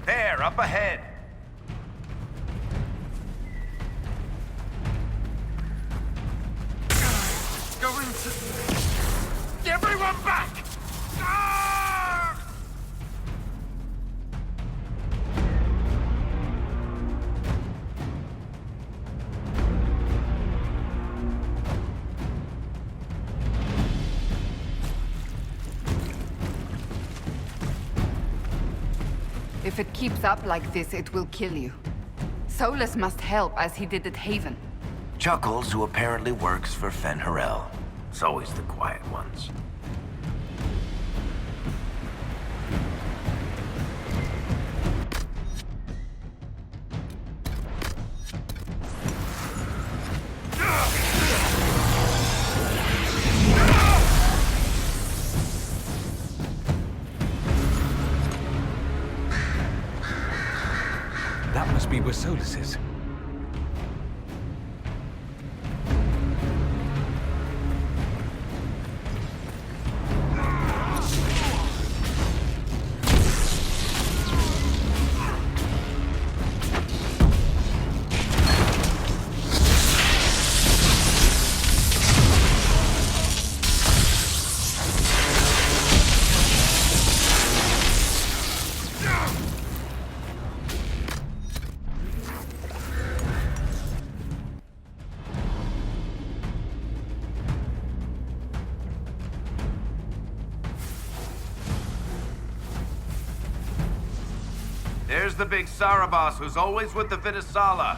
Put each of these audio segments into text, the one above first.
There, up ahead. Going to... Everyone back! Ah! If it keeps up like this, it will kill you. Solus must help, as he did at Haven. Chuckles, who apparently works for Fen'Harel. It's always the quiet ones. That must be where Solus is. There's the big Sarabas who's always with the Vinisala.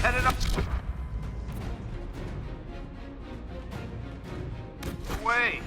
headed up. Away.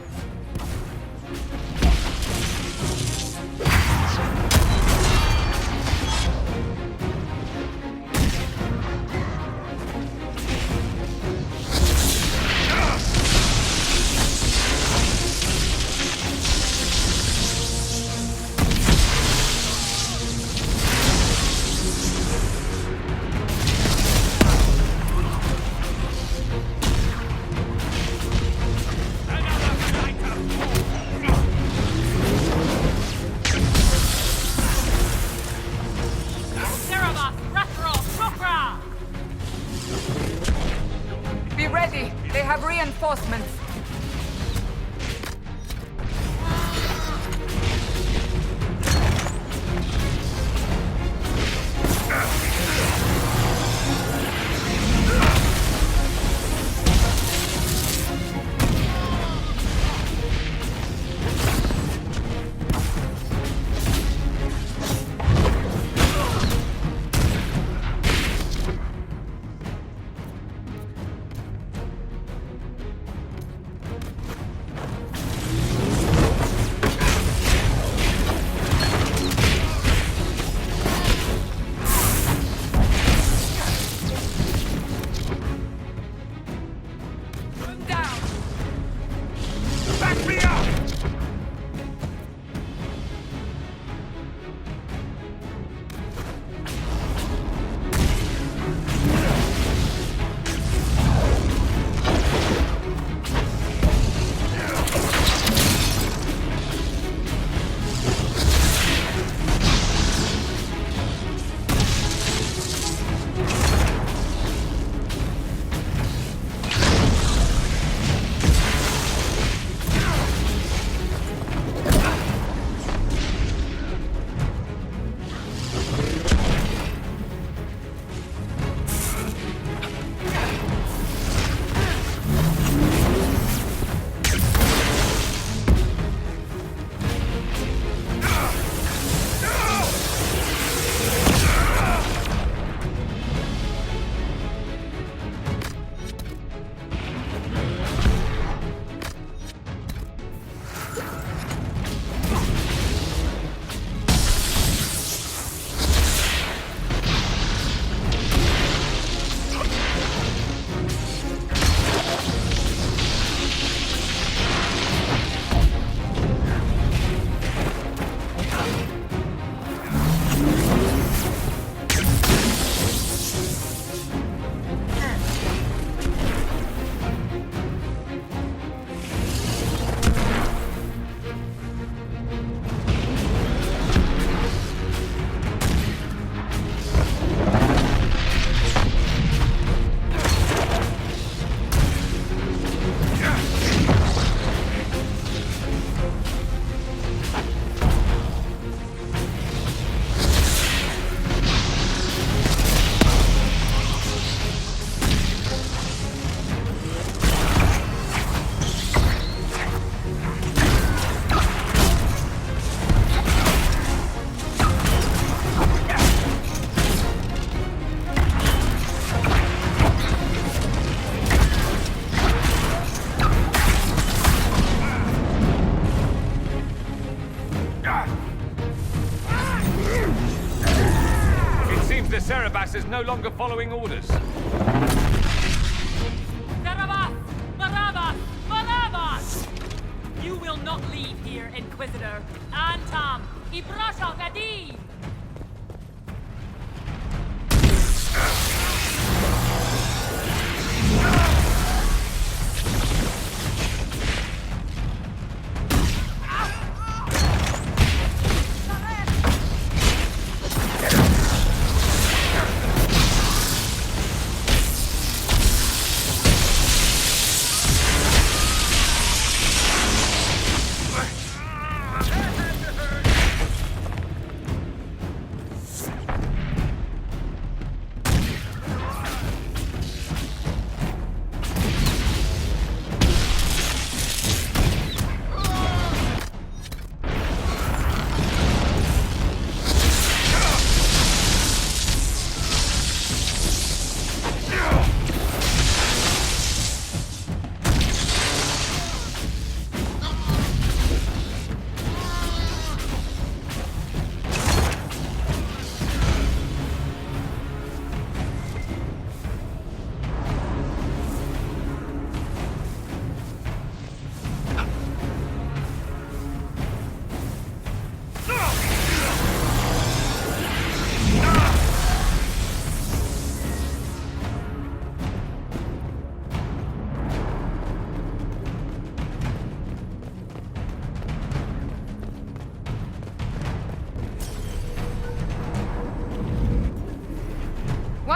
Be ready. They have reinforcements. Cerebas is no longer following orders. Cerebas! Barabbas! Barabbas! You will not leave here, Inquisitor. Antam! Ibrasha Gadi!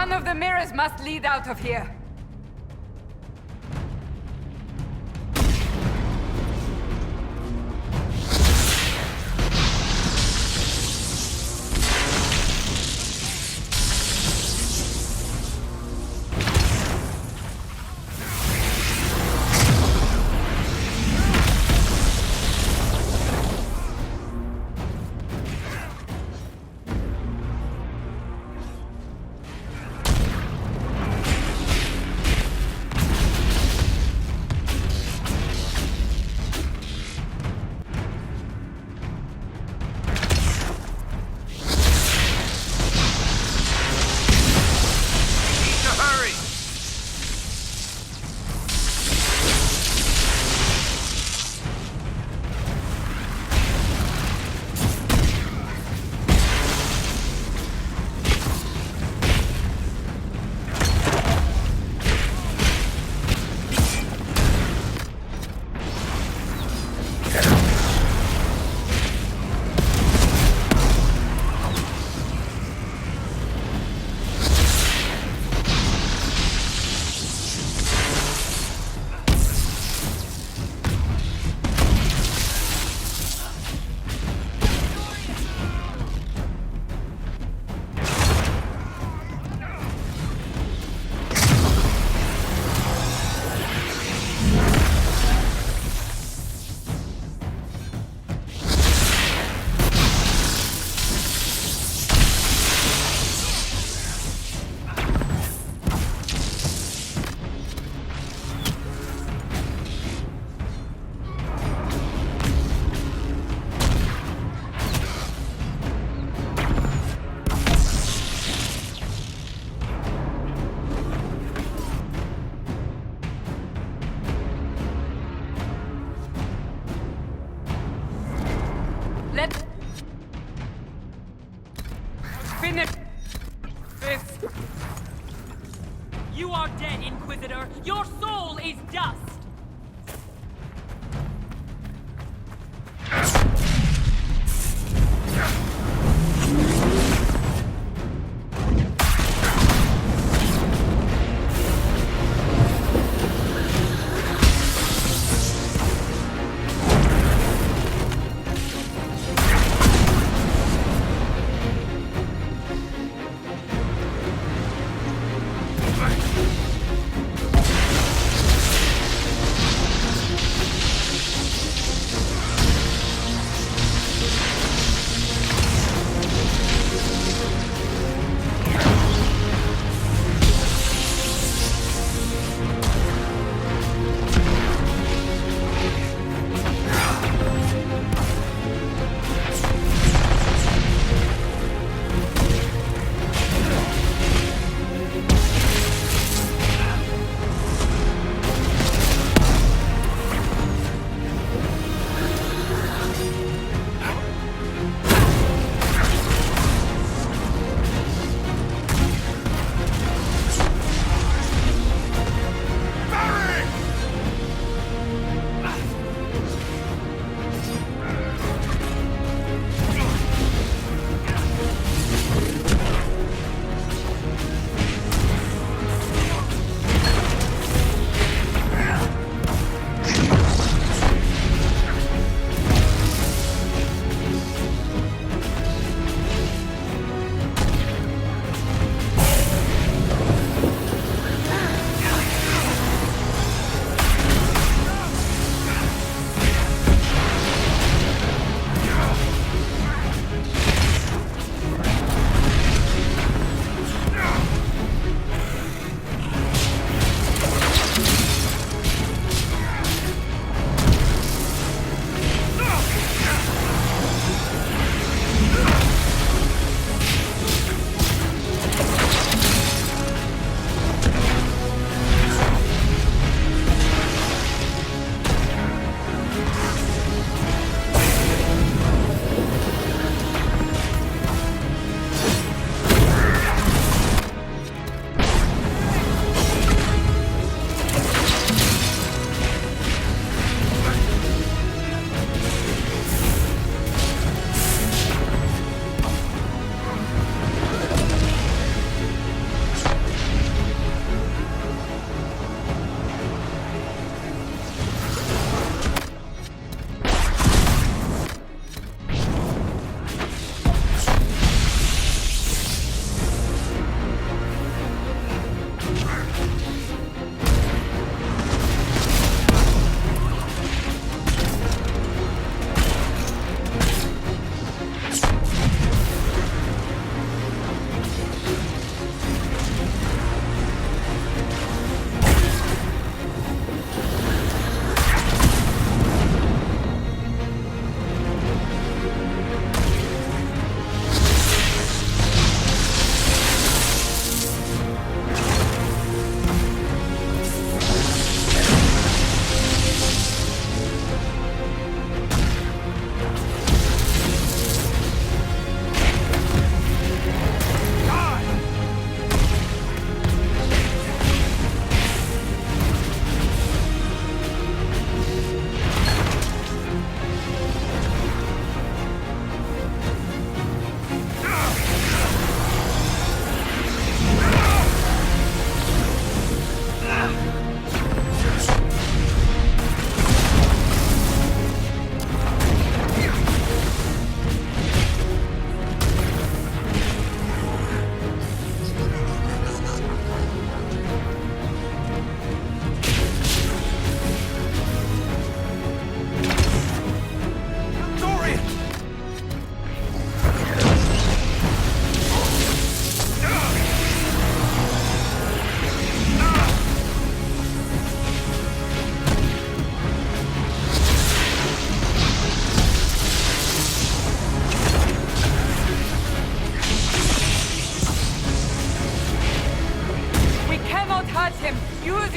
One of the mirrors must lead out of here. Let's finish this. You are dead, Inquisitor. Your soul is dust.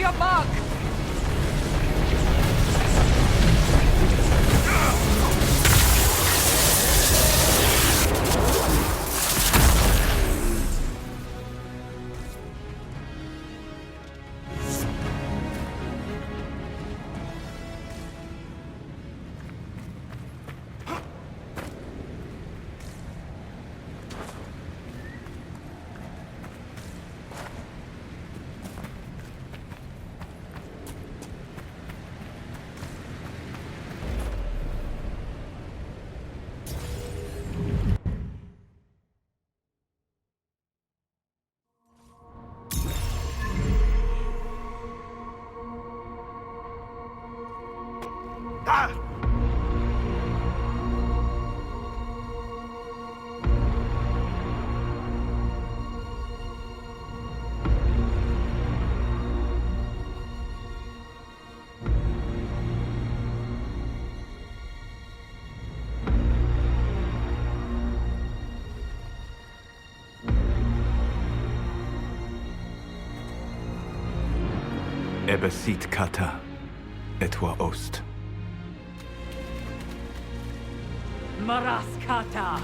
your mark! Ebesit kata, etwa ost. Maraskata!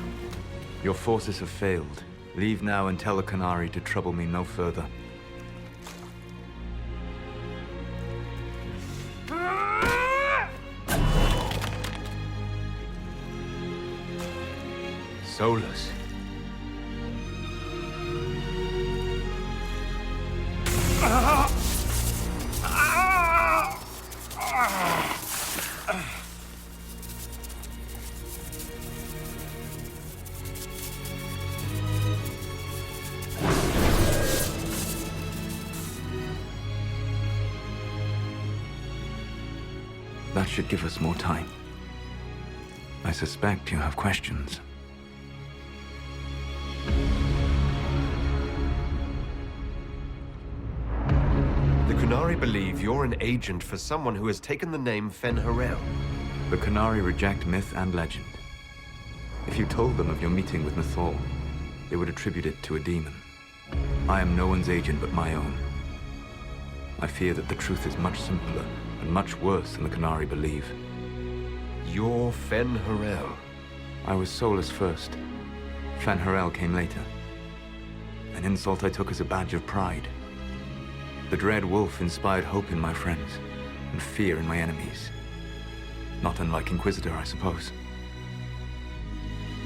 Your forces have failed. Leave now and tell the Canary to trouble me no further. Solus. That should give us more time. I suspect you have questions. The Qunari believe you're an agent for someone who has taken the name Fen-Harel. The Qunari reject myth and legend. If you told them of your meeting with Mythal, they would attribute it to a demon. I am no one's agent but my own. I fear that the truth is much simpler and much worse than the Qunari believe. You're Fen-Harel. I was Solus first. Fen-Harel came later. An insult I took as a badge of pride. The Dread Wolf inspired hope in my friends, and fear in my enemies. Not unlike Inquisitor, I suppose.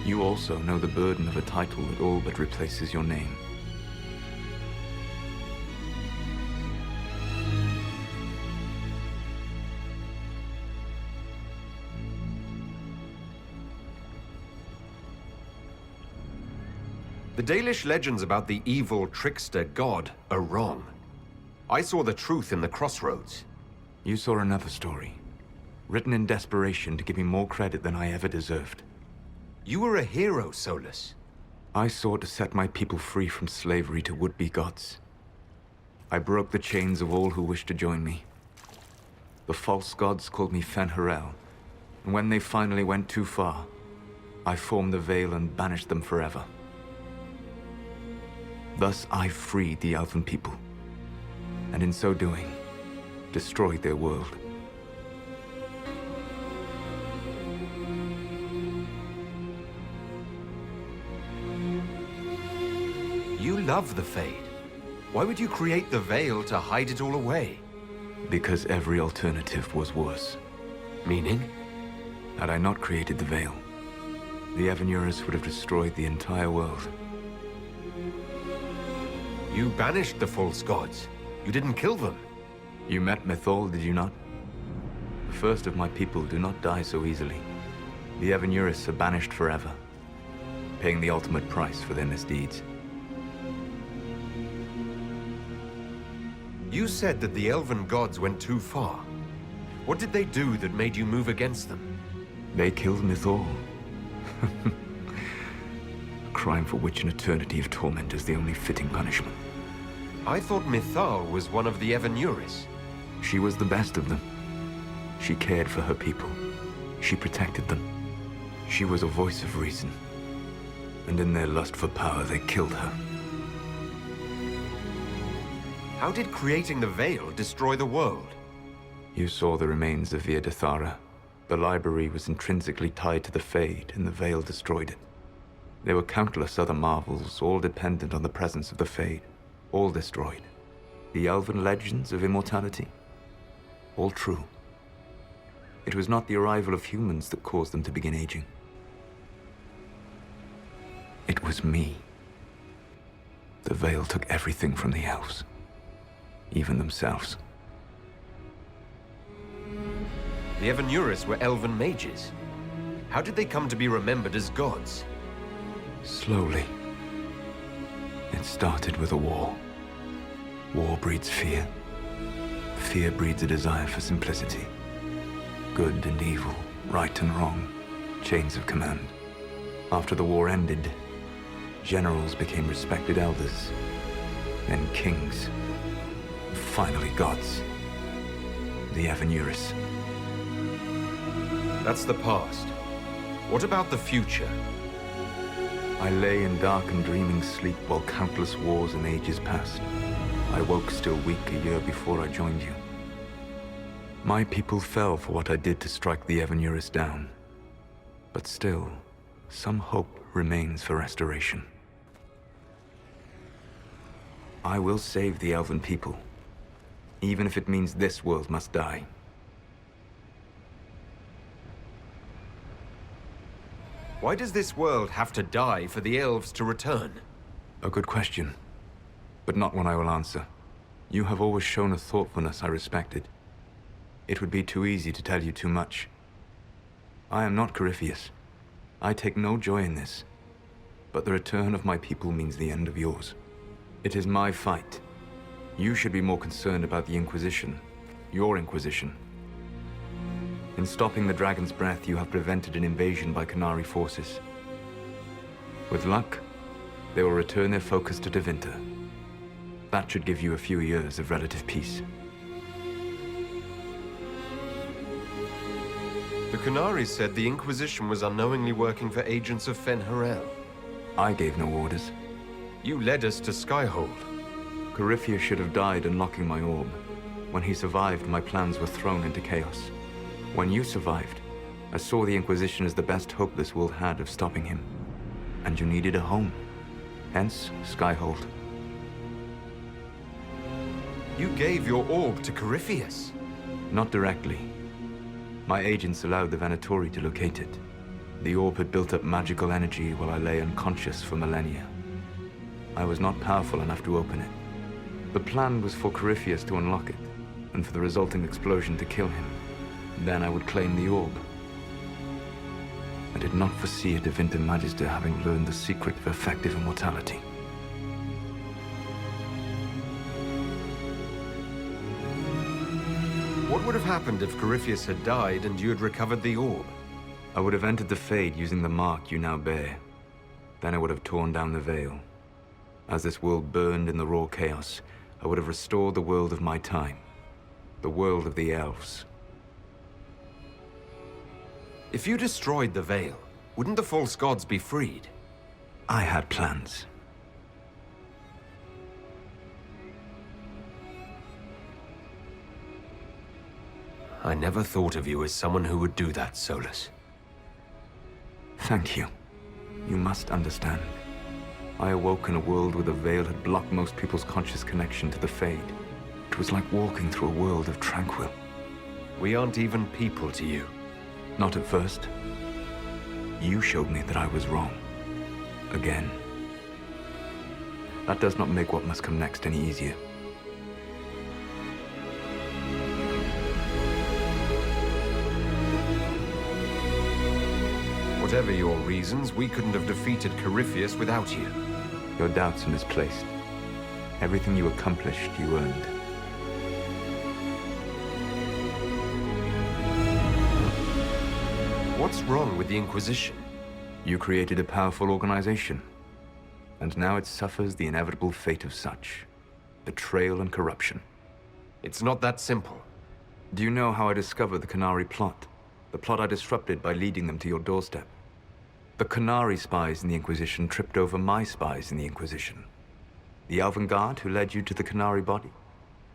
You also know the burden of a title that all but replaces your name. The Dalish legends about the evil trickster god are wrong. I saw the truth in the crossroads. You saw another story, written in desperation to give me more credit than I ever deserved. You were a hero, Solus. I sought to set my people free from slavery to would-be gods. I broke the chains of all who wished to join me. The false gods called me Fen-Harel, and when they finally went too far, I formed the Veil and banished them forever. Thus I freed the Elven people, and in so doing, destroyed their world. You love the Fade. Why would you create the Veil to hide it all away? Because every alternative was worse. Meaning? Had I not created the Veil, the Evanurus would have destroyed the entire world. You banished the false gods. You didn't kill them. You met Mythal, did you not? The first of my people do not die so easily. The Evanurus are banished forever, paying the ultimate price for their misdeeds. You said that the Elven gods went too far. What did they do that made you move against them? They killed Mythal. A crime for which an eternity of torment is the only fitting punishment. I thought Mythal was one of the Evanurus. She was the best of them. She cared for her people. She protected them. She was a voice of reason. And in their lust for power, they killed her. How did creating the Veil destroy the world? You saw the remains of Via de Thara. The library was intrinsically tied to the Fade, and the Veil destroyed it. There were countless other marvels, all dependent on the presence of the Fade, all destroyed. The elven legends of immortality, all true. It was not the arrival of humans that caused them to begin aging. It was me. The Veil took everything from the elves, even themselves. The Evanuris were elven mages. How did they come to be remembered as gods? Slowly. It started with a war. War breeds fear. Fear breeds a desire for simplicity. Good and evil, right and wrong, chains of command. After the war ended, generals became respected elders, then kings, finally gods. The Evanuris. That's the past. What about the future? I lay in dark and dreaming sleep while countless wars and ages passed. I woke still weak a year before I joined you. My people fell for what I did to strike the Evanuris down. But still, some hope remains for restoration. I will save the elven people, even if it means this world must die. Why does this world have to die for the elves to return? A good question, but not one I will answer. You have always shown a thoughtfulness I respected. It would be too easy to tell you too much. I am not Corypheus. I take no joy in this. But the return of my people means the end of yours. It is my fight. You should be more concerned about the Inquisition. Your Inquisition. In stopping the Dragon's Breath, you have prevented an invasion by Qunari forces. With luck, they will return their focus to Tevinter. That should give you a few years of relative peace. The Qunari said the Inquisition was unknowingly working for agents of Fen Harel. I gave no orders. You led us to Skyhold. Corypheus should have died unlocking my orb. When he survived, my plans were thrown into chaos. When you survived, I saw the Inquisition as the best hope this world had of stopping him. And you needed a home. Hence, Skyhold. You gave your orb to Corypheus. Not directly. My agents allowed the Venatori to locate it. The orb had built up magical energy while I lay unconscious for millennia. I was not powerful enough to open it. The plan was for Corypheus to unlock it, and for the resulting explosion to kill him. Then I would claim the orb. I did not foresee a Tevinter Magister having learned the secret of effective immortality. What would have happened if Corypheus had died and you had recovered the orb? I would have entered the Fade using the mark you now bear. Then I would have torn down the veil. As this world burned in the raw chaos, I would have restored the world of my time. The world of the elves. If you destroyed the veil, wouldn't the false gods be freed? I had plans. I never thought of you as someone who would do that, Solus. Thank you. You must understand. I awoke in a world where the veil had blocked most people's conscious connection to the Fade. It was like walking through a world of tranquil. We aren't even people to you. Not at first. You showed me that I was wrong. Again. That does not make what must come next any easier. Whatever your reasons, we couldn't have defeated Corypheus without you. Your doubts are misplaced. Everything you accomplished, you earned. What's wrong with the Inquisition? You created a powerful organization. And now it suffers the inevitable fate of such. Betrayal and corruption. It's not that simple. Do you know how I discovered the Qunari plot? The plot I disrupted by leading them to your doorstep. The Qunari spies in the Inquisition tripped over my spies in the Inquisition. The Elven Guard who led you to the Qunari body?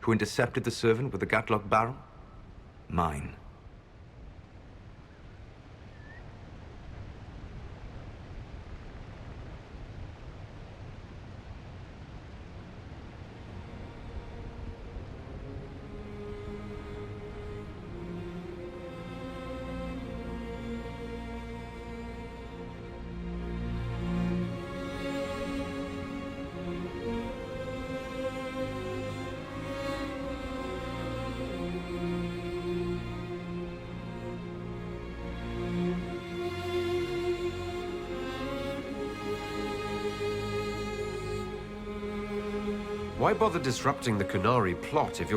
Who intercepted the servant with the Gatlock barrel? Mine. Why bother disrupting the Kunari plot if you're